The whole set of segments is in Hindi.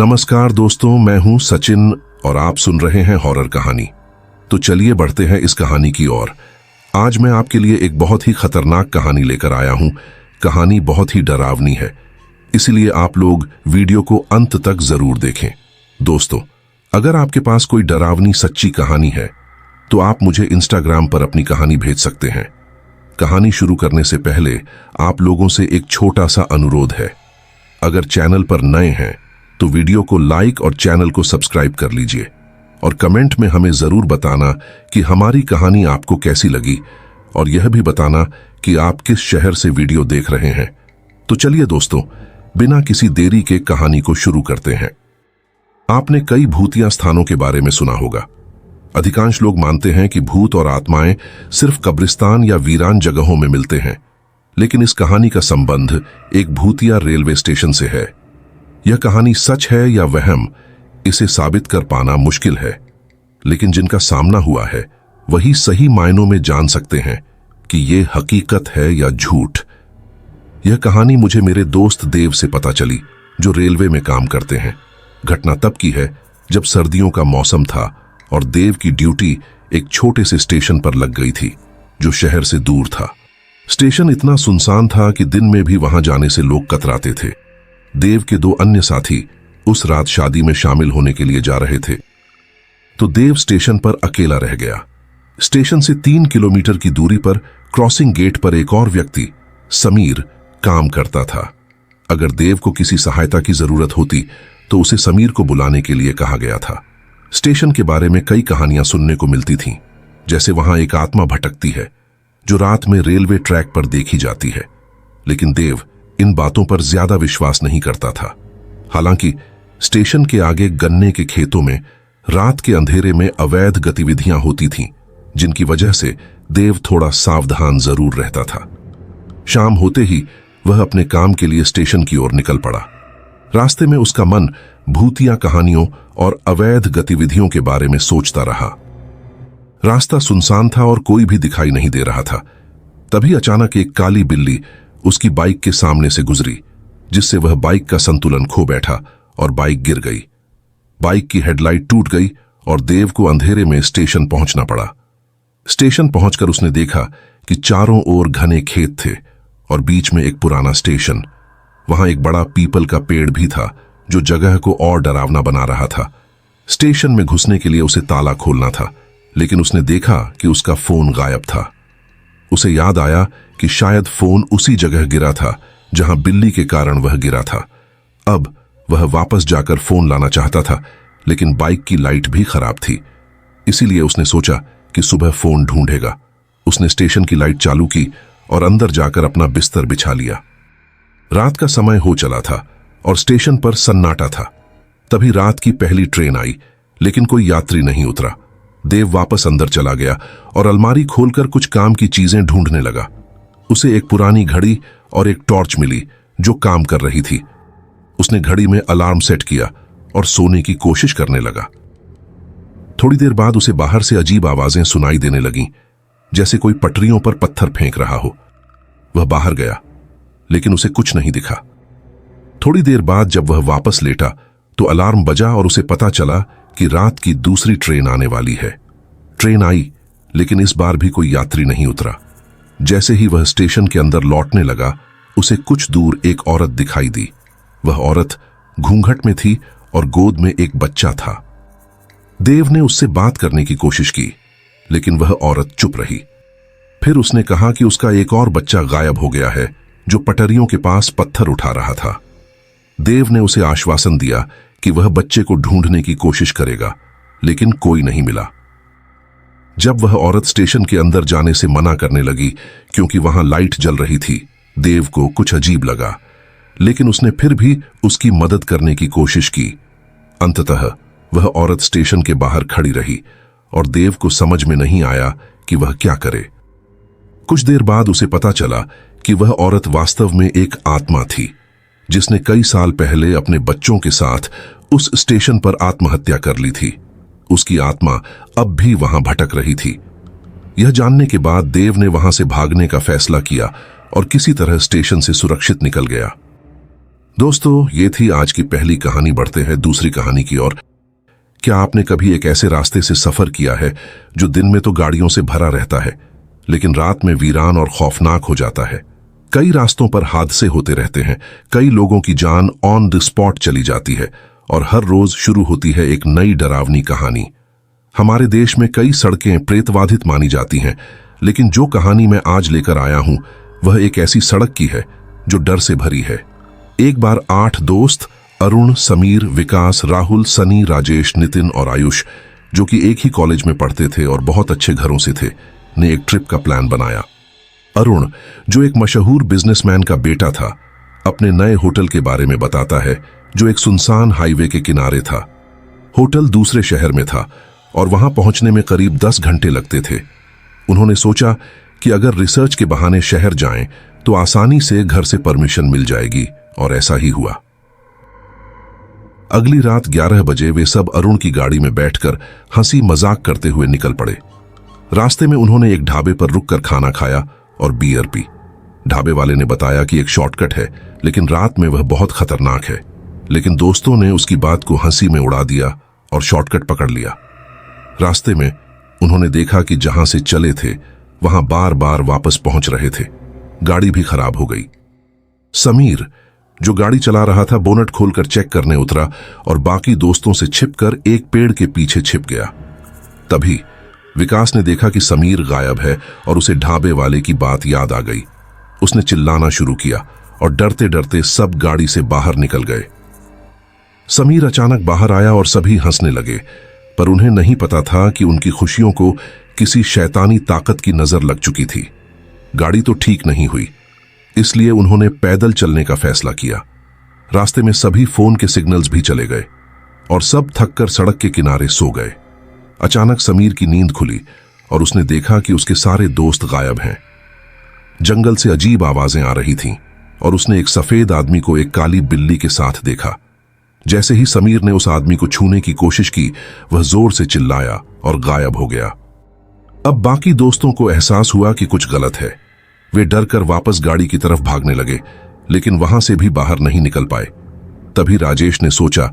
नमस्कार दोस्तों, मैं हूं सचिन और आप सुन रहे हैं हॉरर कहानी। तो चलिए बढ़ते हैं इस कहानी की ओर। आज मैं आपके लिए एक बहुत ही खतरनाक कहानी लेकर आया हूं। कहानी बहुत ही डरावनी है, इसलिए आप लोग वीडियो को अंत तक जरूर देखें। दोस्तों, अगर आपके पास कोई डरावनी सच्ची कहानी है तो आप मुझे इंस्टाग्राम पर अपनी कहानी भेज सकते हैं। कहानी शुरू करने से पहले आप लोगों से एक छोटा सा अनुरोध है। अगर चैनल पर नए हैं तो वीडियो को लाइक और चैनल को सब्सक्राइब कर लीजिए और कमेंट में हमें जरूर बताना कि हमारी कहानी आपको कैसी लगी, और यह भी बताना कि आप किस शहर से वीडियो देख रहे हैं। तो चलिए दोस्तों, बिना किसी देरी के कहानी को शुरू करते हैं। आपने कई भूतिया स्थानों के बारे में सुना होगा। अधिकांश लोग मानते हैं कि भूत और आत्माएं सिर्फ कब्रिस्तान या वीरान जगहों में मिलते हैं, लेकिन इस कहानी का संबंध एक भूतिया रेलवे स्टेशन से है। यह कहानी सच है या वहम, इसे साबित कर पाना मुश्किल है, लेकिन जिनका सामना हुआ है वही सही मायनों में जान सकते हैं कि यह हकीकत है या झूठ। यह कहानी मुझे मेरे दोस्त देव से पता चली, जो रेलवे में काम करते हैं। घटना तब की है जब सर्दियों का मौसम था और देव की ड्यूटी एक छोटे से स्टेशन पर लग गई थी, जो शहर से दूर था। स्टेशन इतना सुनसान था कि दिन में भी वहां जाने से लोग कतराते थे। देव के दो अन्य साथी उस रात शादी में शामिल होने के लिए जा रहे थे, तो देव स्टेशन पर अकेला रह गया। स्टेशन से 3 किलोमीटर की दूरी पर क्रॉसिंग गेट पर एक और व्यक्ति, समीर, काम करता था। अगर देव को किसी सहायता की जरूरत होती तो उसे समीर को बुलाने के लिए कहा गया था। स्टेशन के बारे में कई कहानियां सुनने को मिलती थीं, जैसे वहां एक आत्मा भटकती है जो रात में रेलवे ट्रैक पर देखी जाती है, लेकिन देव इन बातों पर ज्यादा विश्वास नहीं करता था। हालांकि स्टेशन के आगे गन्ने के खेतों में रात के अंधेरे में अवैध गतिविधियां होती थीं, जिनकी वजह से देव थोड़ा सावधान जरूर रहता था। शाम होते ही वह अपने काम के लिए स्टेशन की ओर निकल पड़ा। रास्ते में उसका मन भूतिया कहानियों और अवैध गतिविधियों के बारे में सोचता रहा। रास्ता सुनसान था और कोई भी दिखाई नहीं दे रहा था। तभी अचानक एक काली बिल्ली उसकी बाइक के सामने से गुजरी, जिससे वह बाइक का संतुलन खो बैठा और बाइक गिर गई। बाइक की हेडलाइट टूट गई और देव को अंधेरे में स्टेशन पहुंचना पड़ा। स्टेशन पहुंचकर उसने देखा कि चारों ओर घने खेत थे और बीच में एक पुराना स्टेशन। वहां एक बड़ा पीपल का पेड़ भी था, जो जगह को और डरावना बना रहा था। स्टेशन में घुसने के लिए उसे ताला खोलना था, लेकिन उसने देखा कि उसका फोन गायब था। उसे याद आया कि शायद फोन उसी जगह गिरा था जहां बिल्ली के कारण वह गिरा था। अब वह वापस जाकर फोन लाना चाहता था, लेकिन बाइक की लाइट भी खराब थी। इसीलिए उसने सोचा कि सुबह फोन ढूंढेगा। उसने स्टेशन की लाइट चालू की और अंदर जाकर अपना बिस्तर बिछा लिया। रात का समय हो चला था और स्टेशन पर सन्नाटा था। तभी रात की पहली ट्रेन आई, लेकिन कोई यात्री नहीं उतरा। देव वापस अंदर चला गया और अलमारी खोलकर कुछ काम की चीजें ढूंढने लगा। उसे एक पुरानी घड़ी और एक टॉर्च मिली जो काम कर रही थी। उसने घड़ी में अलार्म सेट किया और सोने की कोशिश करने लगा। थोड़ी देर बाद उसे बाहर से अजीब आवाजें सुनाई देने लगीं, जैसे कोई पटरियों पर पत्थर फेंक रहा हो। वह बाहर गया, लेकिन उसे कुछ नहीं दिखा। थोड़ी देर बाद जब वह वापस लेटा तो अलार्म बजा और उसे पता चला कि रात की दूसरी ट्रेन आने वाली है। ट्रेन आई, लेकिन इस बार भी कोई यात्री नहीं उतरा। जैसे ही वह स्टेशन के अंदर लौटने लगा, उसे कुछ दूर एक औरत दिखाई दी। वह औरत घूंघट में थी और गोद में एक बच्चा था। देव ने उससे बात करने की कोशिश की, लेकिन वह औरत चुप रही। फिर उसने कहा कि उसका एक और बच्चा गायब हो गया है, जो पटरियों के पास पत्थर उठा रहा था। देव ने उसे आश्वासन दिया कि वह बच्चे को ढूंढने की कोशिश करेगा, लेकिन कोई नहीं मिला। जब वह औरत स्टेशन के अंदर जाने से मना करने लगी क्योंकि वहां लाइट जल रही थी, देव को कुछ अजीब लगा, लेकिन उसने फिर भी उसकी मदद करने की कोशिश की। अंततः वह औरत स्टेशन के बाहर खड़ी रही और देव को समझ में नहीं आया कि वह क्या करे। कुछ देर बाद उसे पता चला कि वह औरत वास्तव में एक आत्मा थी, जिसने कई साल पहले अपने बच्चों के साथ उस स्टेशन पर आत्महत्या कर ली थी। उसकी आत्मा अब भी वहां भटक रही थी। यह जानने के बाद देव ने वहां से भागने का फैसला किया और किसी तरह स्टेशन से सुरक्षित निकल गया। दोस्तों, ये थी आज की पहली कहानी। बढ़ते हैं दूसरी कहानी की ओर। क्या आपने कभी एक ऐसे रास्ते से सफर किया है जो दिन में तो गाड़ियों से भरा रहता है, लेकिन रात में वीरान और खौफनाक हो जाता है? कई रास्तों पर हादसे होते रहते हैं, कई लोगों की जान ऑन द स्पॉट चली जाती है और हर रोज शुरू होती है एक नई डरावनी कहानी। हमारे देश में कई सड़कें प्रेतवाधित मानी जाती हैं, लेकिन जो कहानी मैं आज लेकर आया हूं वह एक ऐसी सड़क की है जो डर से भरी है। एक बार 8 दोस्त अरुण, समीर, विकास, राहुल, सनी, राजेश, नितिन और आयुष, जो कि एक ही कॉलेज में पढ़ते थे और बहुत अच्छे घरों से थे, ने एक ट्रिप का प्लान बनाया। अरुण, जो एक मशहूर बिजनेसमैन का बेटा था, अपने नए होटल के बारे में बताता है जो एक सुनसान हाईवे के किनारे था। होटल दूसरे शहर में था और वहां पहुंचने में करीब 10 घंटे लगते थे। उन्होंने सोचा कि अगर रिसर्च के बहाने शहर जाएं तो आसानी से घर से परमिशन मिल जाएगी, और ऐसा ही हुआ। अगली रात 11 बजे वे सब अरुण की गाड़ी में बैठकर हंसी मजाक करते हुए निकल पड़े। रास्ते में उन्होंने एक ढाबे पर रुककर खाना खाया और बियर पी। ढाबे वाले ने बताया कि एक शॉर्टकट है, लेकिन रात में वह बहुत खतरनाक है। लेकिन दोस्तों ने उसकी बात को हंसी में उड़ा दिया और शॉर्टकट पकड़ लिया। रास्ते में उन्होंने देखा कि जहां से चले थे वहां बार बार वापस पहुंच रहे थे। गाड़ी भी खराब हो गई। समीर, जो गाड़ी चला रहा था, बोनट खोलकर चेक करने उतरा और बाकी दोस्तों से छिपकर एक पेड़ के पीछे छिप गया। तभी विकास ने देखा कि समीर गायब है और उसे ढाबे वाले की बात याद आ गई। उसने चिल्लाना शुरू किया और डरते डरते सब गाड़ी से बाहर निकल गए। समीर अचानक बाहर आया और सभी हंसने लगे, पर उन्हें नहीं पता था कि उनकी खुशियों को किसी शैतानी ताकत की नजर लग चुकी थी। गाड़ी तो ठीक नहीं हुई, इसलिए उन्होंने पैदल चलने का फैसला किया। रास्ते में सभी फोन के सिग्नल्स भी चले गए और सब थककर सड़क के किनारे सो गए। अचानक समीर की नींद खुली और उसने देखा कि उसके सारे दोस्त गायब हैं। जंगल से अजीब आवाजें आ रही थीं और उसने एक सफेद आदमी को एक काली बिल्ली के साथ देखा। जैसे ही समीर ने उस आदमी को छूने की कोशिश की, वह जोर से चिल्लाया और गायब हो गया। अब बाकी दोस्तों को एहसास हुआ कि कुछ गलत है। वे डरकर वापस गाड़ी की तरफ भागने लगे, लेकिन वहां से भी बाहर नहीं निकल पाए। तभी राजेश ने सोचा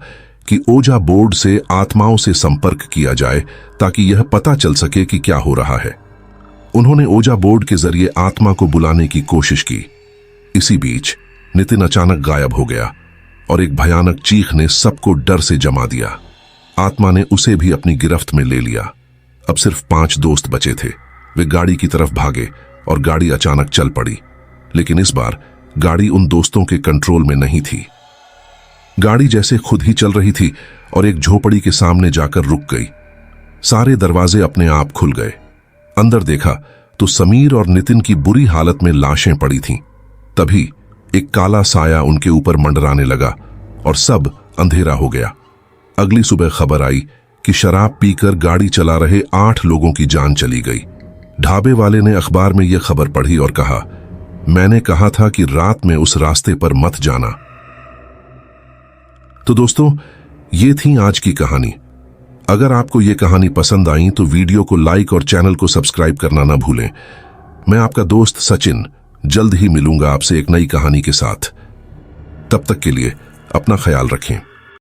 कि ओजा बोर्ड से आत्माओं से संपर्क किया जाए ताकि यह पता चल सके कि क्या हो रहा है। उन्होंने ओजा बोर्ड के जरिए आत्मा को बुलाने की कोशिश की। इसी बीच नितिन अचानक गायब हो गया और एक भयानक चीख ने सबको डर से जमा दिया। आत्मा ने उसे भी अपनी गिरफ्त में ले लिया। अब सिर्फ 5 दोस्त बचे थे। वे गाड़ी की तरफ भागे और गाड़ी अचानक चल पड़ी, लेकिन इस बार गाड़ी उन दोस्तों के कंट्रोल में नहीं थी। गाड़ी जैसे खुद ही चल रही थी और एक झोपड़ी के सामने जाकर रुक गई। सारे दरवाजे अपने आप खुल गए। अंदर देखा तो समीर और नितिन की बुरी हालत में लाशें पड़ी थीं। तभी एक काला साया उनके ऊपर मंडराने लगा और सब अंधेरा हो गया। अगली सुबह खबर आई कि शराब पीकर गाड़ी चला रहे 8 लोगों की जान चली गई। ढाबे वाले ने अखबार में यह खबर पढ़ी और कहा, मैंने कहा था कि रात में उस रास्ते पर मत जाना। तो दोस्तों, ये थी आज की कहानी। अगर आपको ये कहानी पसंद आई तो वीडियो को लाइक और चैनल को सब्सक्राइब करना ना भूलें। मैं आपका दोस्त सचिन जल्द ही मिलूंगा आपसे एक नई कहानी के साथ। तब तक के लिए अपना ख्याल रखें।